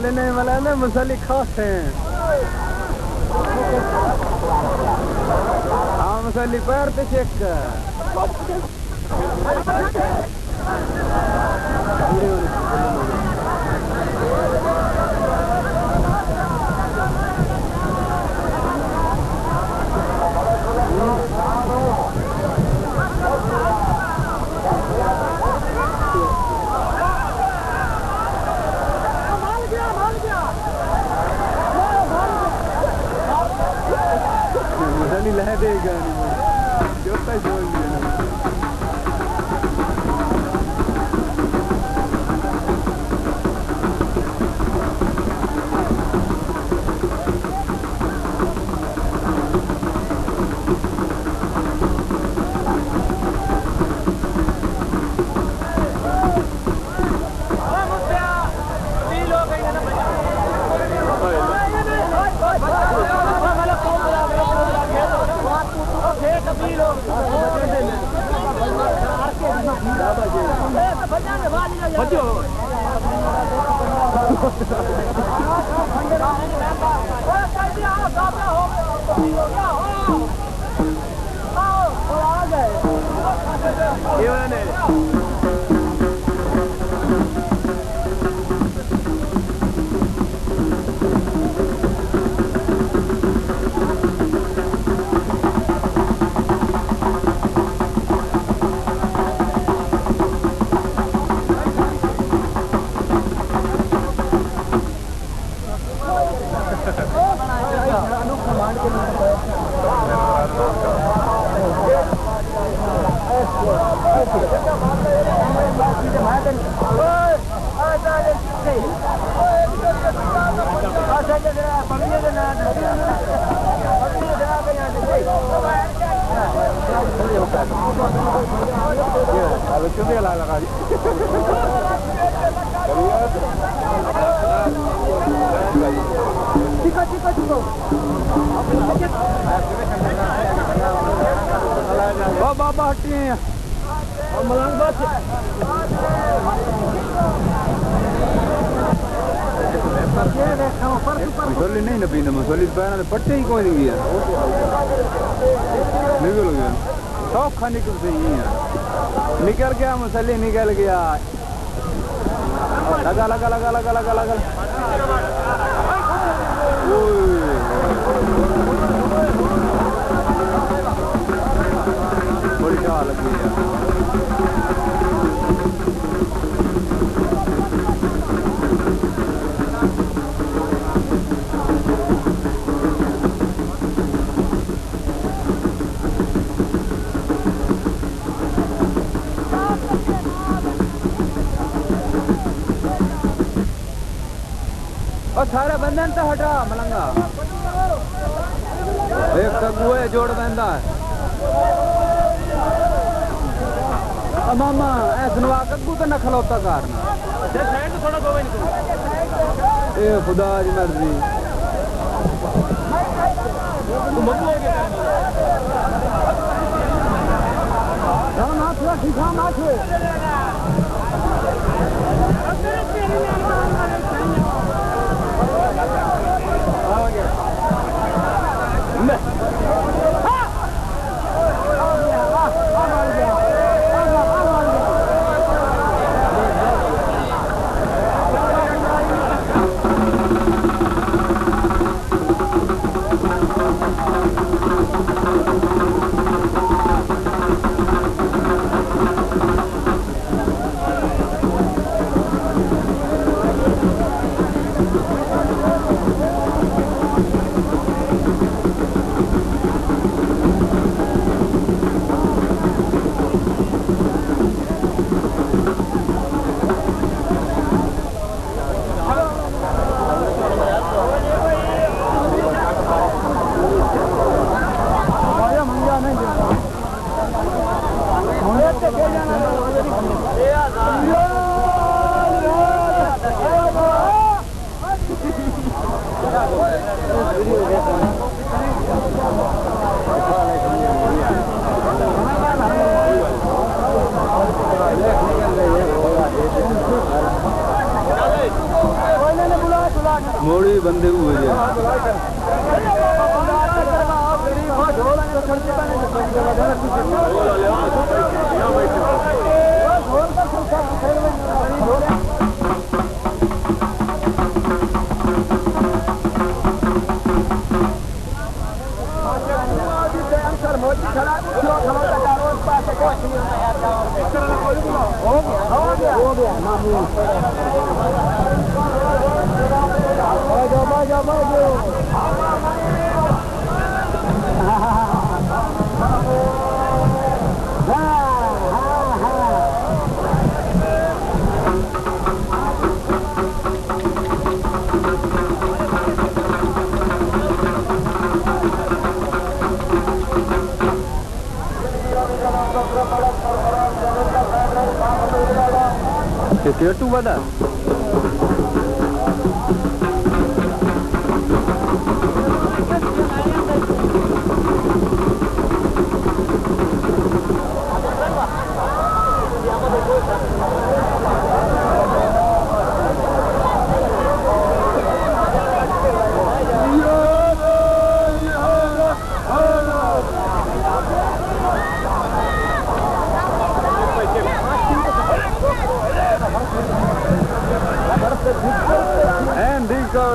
लेने वाला ना मसाले खास हैं। हाँ मसाले पैर पे चेक लह देगा नहीं जो तक बोल दिया बाबा हटिए मलंग बस मसली नहीं ना पीना मसली पैर पट्टे ही कोई नहीं गया निकल गया सौखा निकल से ही निकल गया मसली निकल गया लगा लगा लगा लगा लगा लगा बड़ी चाह लगी है और सारा बंधन तो हटा मलंगा एक तक है जोड़ बंदा है मामा ऐसा कद्दू तो न खलौता कारण ए खुदा की मर्जी ठीक मोड़ी बंदे हुए केटू बड़ा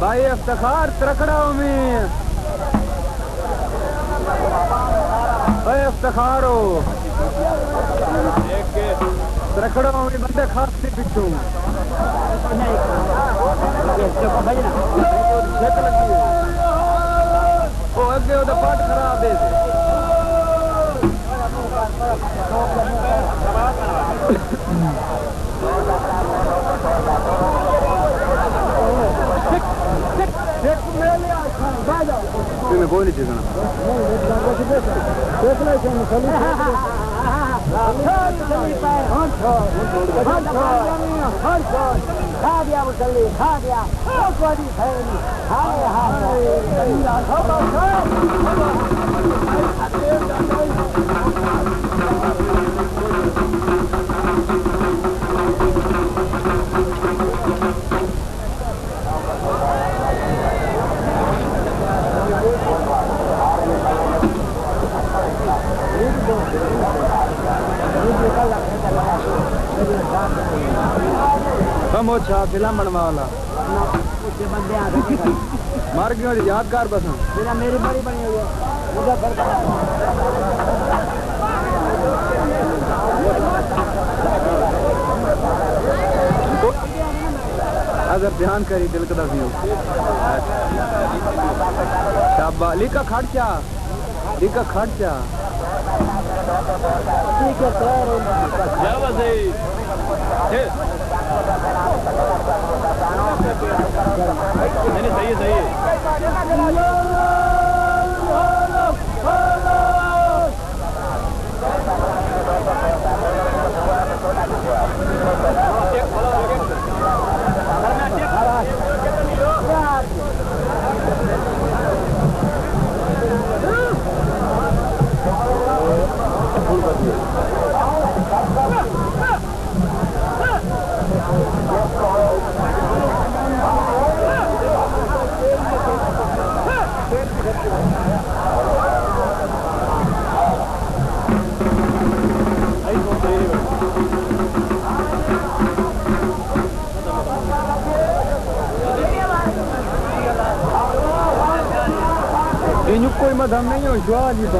भाई इफ्तिखार तरकड़ाओ में भाई इफ्तिखार हो तरकड़ाओ में बंदे खास से पिछू वो अगे वो पाठ खराब है इन्हें कोई नहीं चीज़ना खा दिया मुसल्ली खा दिया कम हो छा फिल्म बनवा वाला मार क्यों यादगार बस मेरी बड़ी बनी हुई है अगर ध्यान करी दिल का व्यू शाबा लिखा खर्चा ठीक है सही है Ini कोई मदम नहीं हो जुआ जी तो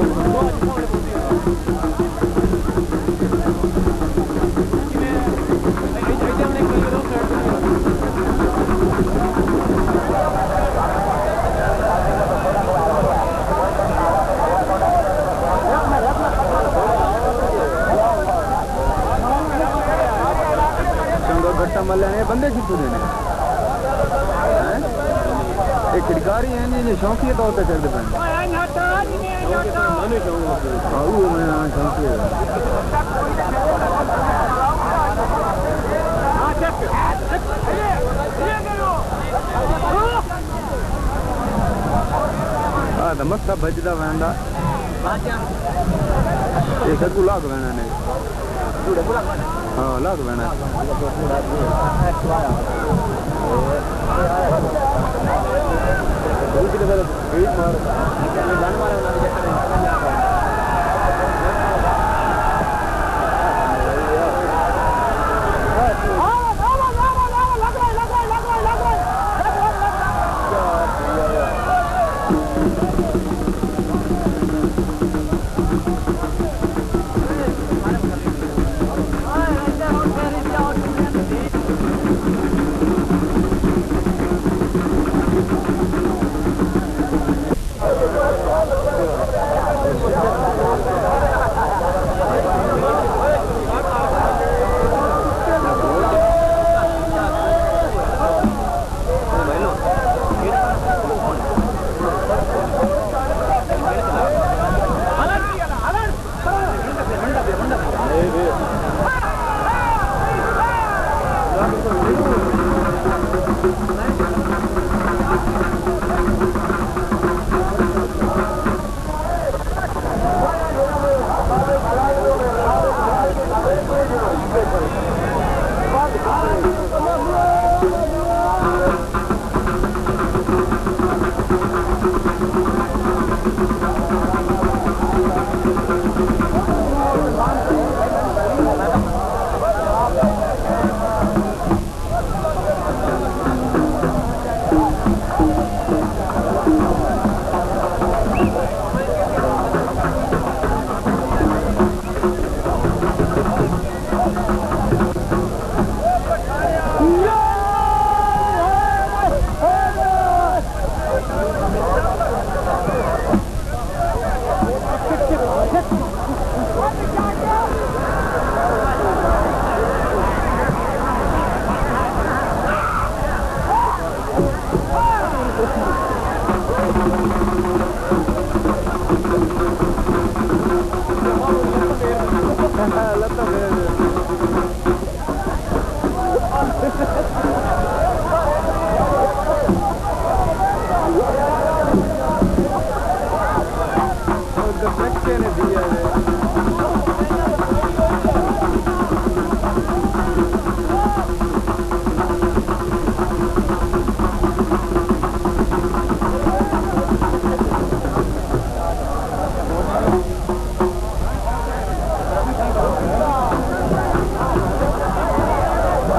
चंगा घट्टा मल्ला ने बंदे कितने देने एक खिड़कारी है नहीं शौकी तो होता चल दे मस्ता बजदा वहंदा ये सगू लाग वहना ने हाँ लाग वहना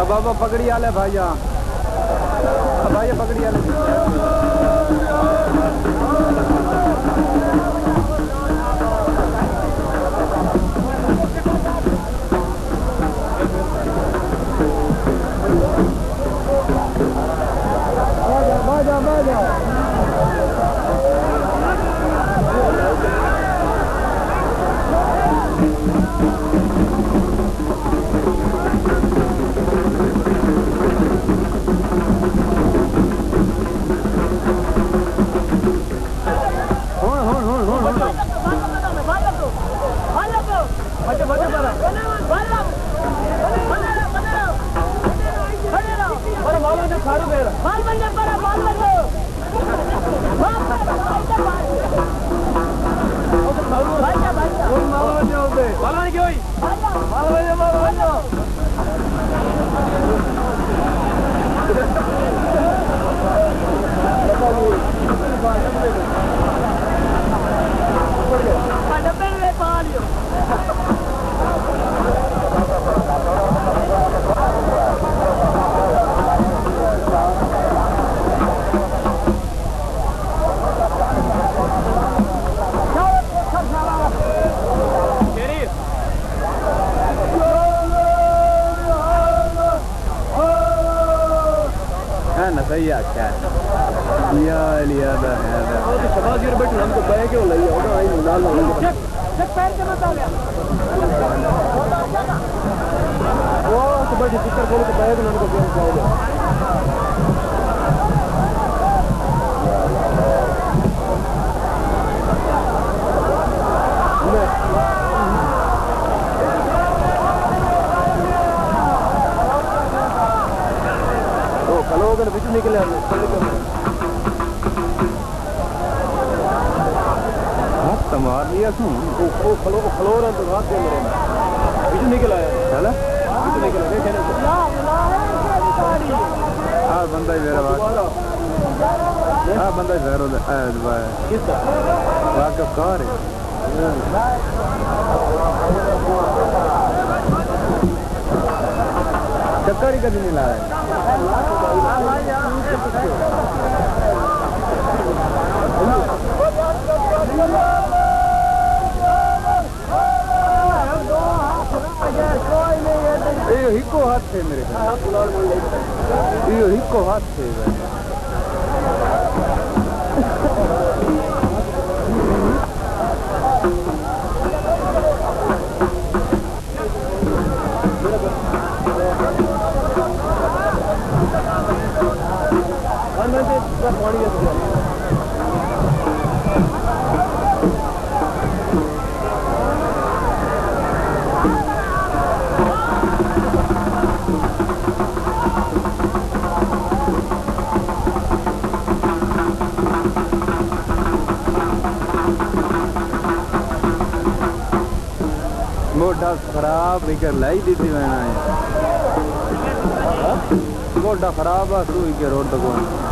बाबा पकड़ी आले भाइया भाइया पकड़ी आले या लिया दा और शबाज यार बैठ हमको बैग क्यों लई होगा आई लाल लाल चेक चेक पैर के मत आ गया वो तो बड़ी फिकर बोल के बैग हमको क्यों जाएगा लोग बीच निकले हाथ मार लिया तू वो खलोर तो हाथ दे मेरे बीच निकल आया चला बीच निकल देखे ना हां बंदा ही मेरा बात हां बंदा ही जरूर किसका वाकफ कार है चक्कर ही कभी नहीं लाया ये हिको हाथ थे मेरे ये हिको हाथ थे मोटा खराब लेकर लाई दी थी मैंने मोटा खराब है तू के रोड तक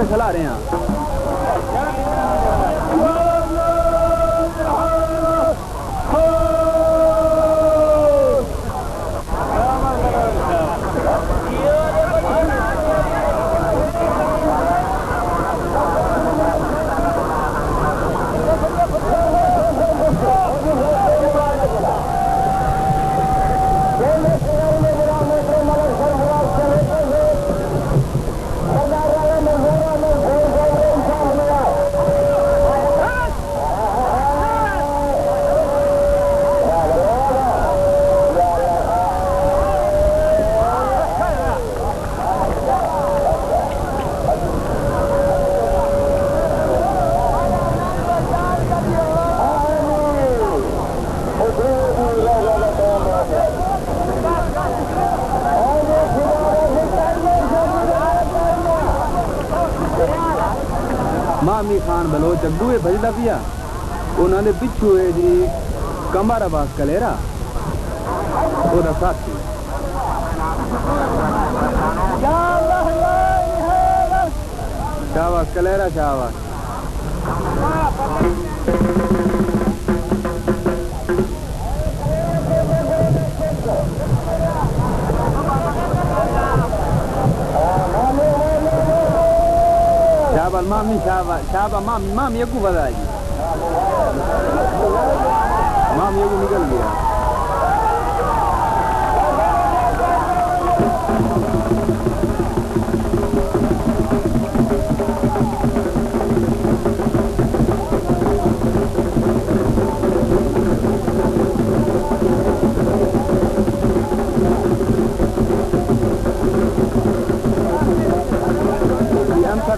विकेट खिला रहे हैं। मामी खान बलोच अगूए भजदा पिया उन्होंने पिछू है जी कमर अब्बास कलेरा ओदा साथी शाबाश कलेरा शाबाश शाबाश मामी शाबाश शाबाश मामी मामी अगू बधाई मामी अगू निकल गया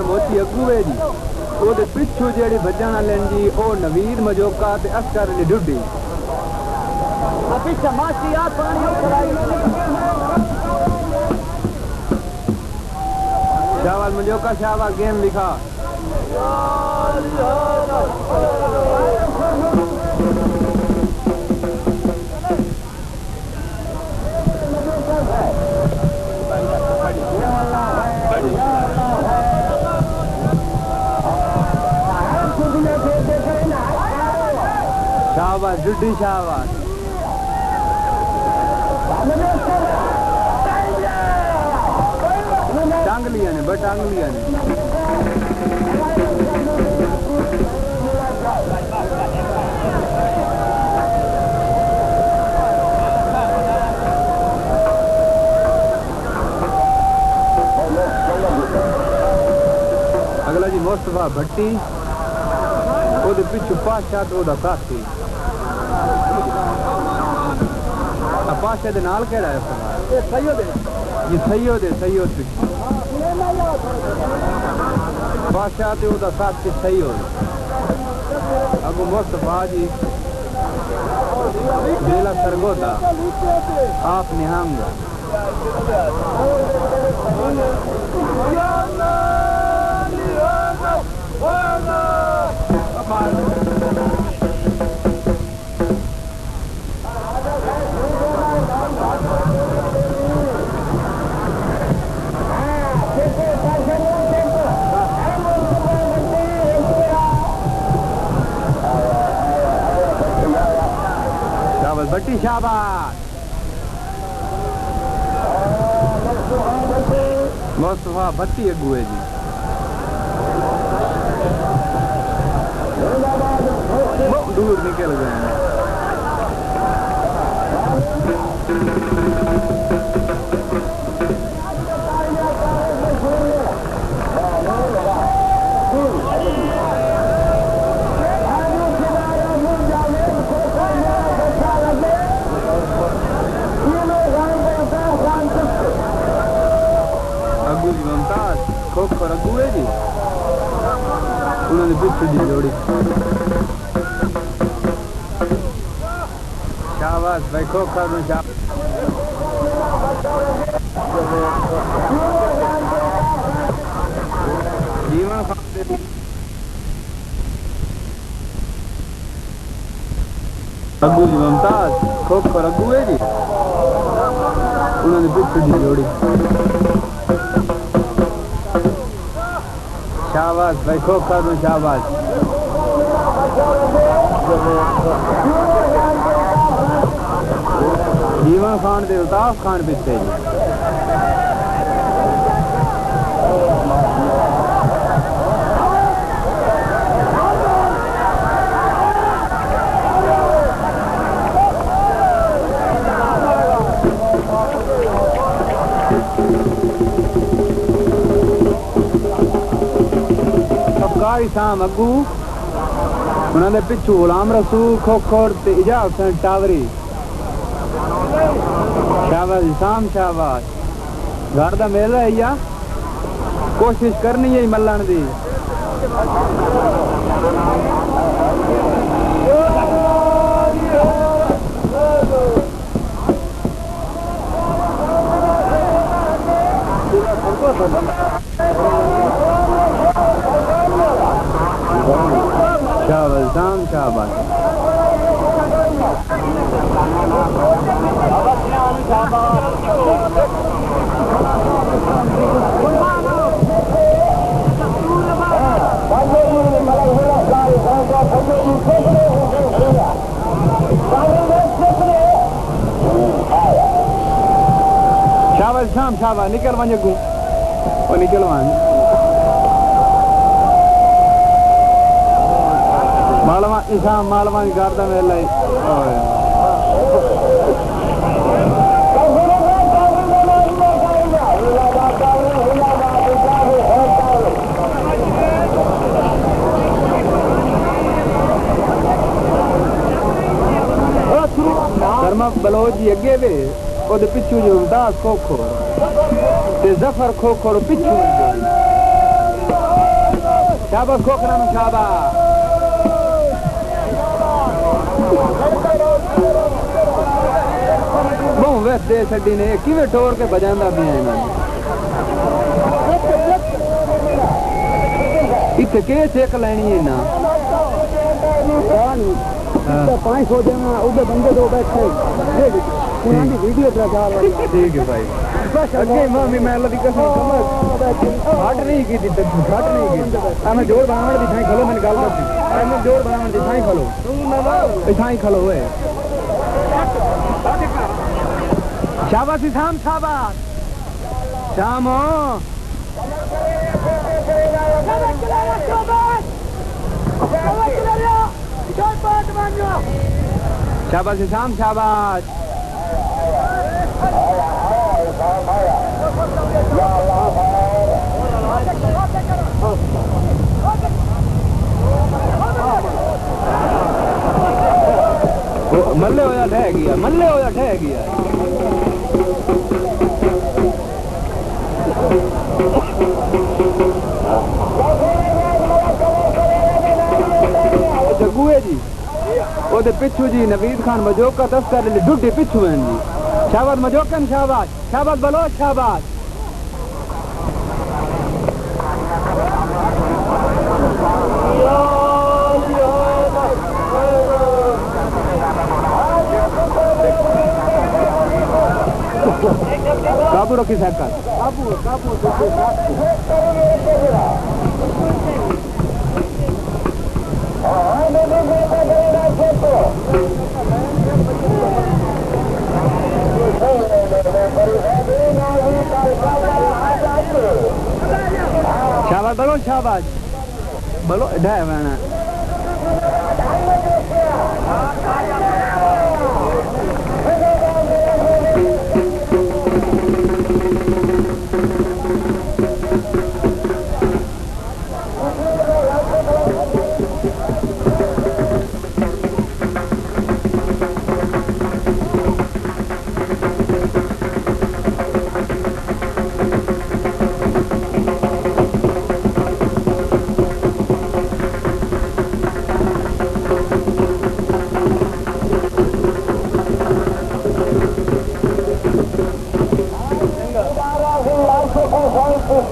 मोती अगू है जी ओदे पिछू जेड़ी भजन वालेन जी ओ नवीद मजोका ते अस्कर अली डुड्डी पीछे मासी आ पानी शाबाश मजोका शाबाश गेम लिखा शाबाश डुड्डी शाबाश टांग लिया ने बट टांग लिया ने अगला जी मुस्तफा भट्टी ओदे पिछू पाशा तो ओदा साथी पाशा दे नाल केड़ा है ये सैयद है जी सैयद पिछू पाशा ते ओदा साथी सैयद अगो मुस्तफा जी जिला सरगोदा आप निहंगा शाबाश भट्टी शाबाश मुस्तफा भट्टी अगू है जी दूर निकल गए हैं अगू जी मुमताज खोखर अगू है जी उन्होंने पीछे दी जोड़ी शाबाश भाई खोखर में जीवन अगू जी मुमताज खोखर अगू है जी उन्होंने पीछे दी जोड़ी शाबाश भाई खोखर में शाबाश जीवन खान दे उताफ खान पिछे जी शाम अगू उन्होंने पिछू गुलाम रसूल खोखर ते इजाज हुसैन टावरी शाबाश शाम शाबाश घर दा मेला है या कोशिश करनी है मल्लन दी शाबाश शाम शाबाश शाबाश शाम शाबाश निकल वञ अगू और निकल वञ मालवा इसाम मालवा की गार्डन में लाई शर्मा बलोच जी अगे वे ओदे पिछू जो दास खोखो ते जफर खोखो पिछू शाबाश खोखरा में शाबाश बहुत वैस दे छड़ी ने किवें ठोर के बजांदा भी है ना इत्थे के चेक लेनी है ना तो 500 देना उधर बंदे दो बैठे पुरानी वीडियो प्रचार वाली ठीक है भाई अगे मामी मैं अल्लाह दी कसम हट नहीं की हट नहीं की मैं जोड़ बनावण दी थाई खलो मैंने गल करती मैं जोड़ बनावण दी थाई खलो थाई खलो है शाबाश शाम शाबाश शामो शाबाश शाम शाबाश मल्ले होया ठह गया मल्ले होया ठह गया जग्गू है जी ओदे पिछू जी नवीद खान मजोक का तस्कर ले ढुड्डे पिछू हैं जी शाबाश मजोकन शाबाश शाबाश बलोच शाबाश काबू रखी सरकार काबू काबू शाबाश बलो शाबाश बलो ढाई मैंने